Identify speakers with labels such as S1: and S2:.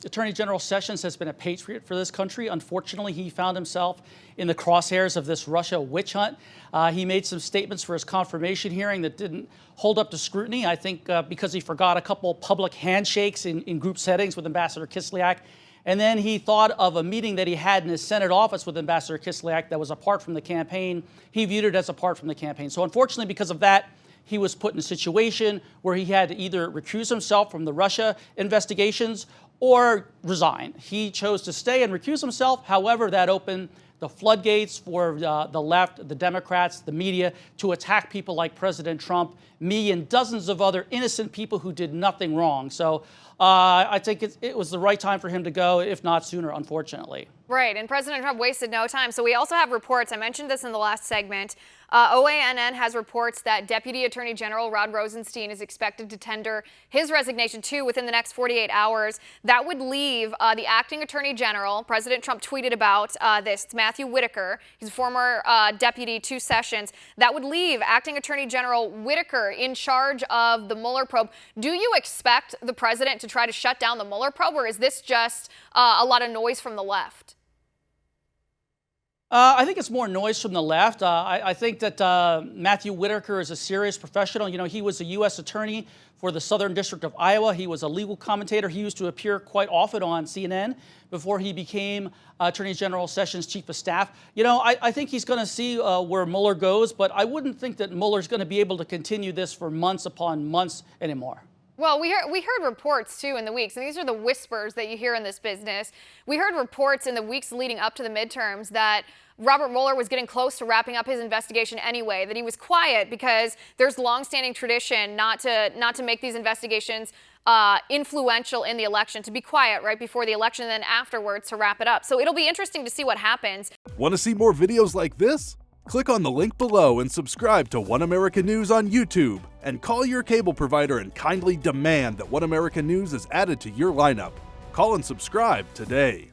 S1: Attorney General Sessions has been a patriot for this country. Unfortunately, he found himself in the crosshairs of this Russia witch hunt. He made some statements for his confirmation hearing that didn't hold up to scrutiny, I think because he forgot a couple public handshakes in group settings with Ambassador Kislyak. And then he thought of a meeting that he had in his Senate office with Ambassador Kislyak that was apart from the campaign. He viewed it as apart from the campaign. So unfortunately, because of that, he was put in a situation where he had to either recuse himself from the Russia investigations or resign. He chose to stay and recuse himself. However, that opened the floodgates for the left, the Democrats, the media to attack people like President Trump, me, and dozens of other innocent people who did nothing wrong. So I think it was the right time for him to go, if not sooner, unfortunately.
S2: Right, and President Trump wasted no time. So we also have reports, I mentioned this in the last segment, OANN has reports that Deputy Attorney General Rod Rosenstein is expected to tender his resignation too within the next 48 hours. That would leave the acting Attorney General, President Trump tweeted about this, it's Matthew Whitaker, he's a former deputy to Sessions. That would leave acting Attorney General Whitaker in charge of the Mueller probe. Do you expect the president to try to shut down the Mueller probe, or is this just a lot of noise from the left?
S1: I think it's more noise from the left. I think that Matthew Whitaker is a serious professional. You know, he was a U.S. attorney for the Southern District of Iowa. He was a legal commentator. He used to appear quite often on CNN before he became Attorney General Sessions' chief of staff. You know, I think he's going to see where Mueller goes, but I wouldn't think that Mueller's going to be able to continue this for months upon months anymore.
S2: Well, we heard reports, too, in the weeks, and these are the whispers that you hear in this business. We heard reports in the weeks leading up to the midterms that Robert Mueller was getting close to wrapping up his investigation anyway, that he was quiet because there's longstanding tradition not to make these investigations influential in the election, to be quiet right before the election and then afterwards to wrap it up. So it'll be interesting to see what happens.
S3: Want to see more videos like this? Click on the link below and subscribe to One America News on YouTube, and call your cable provider and kindly demand that One America News is added to your lineup. Call and subscribe today.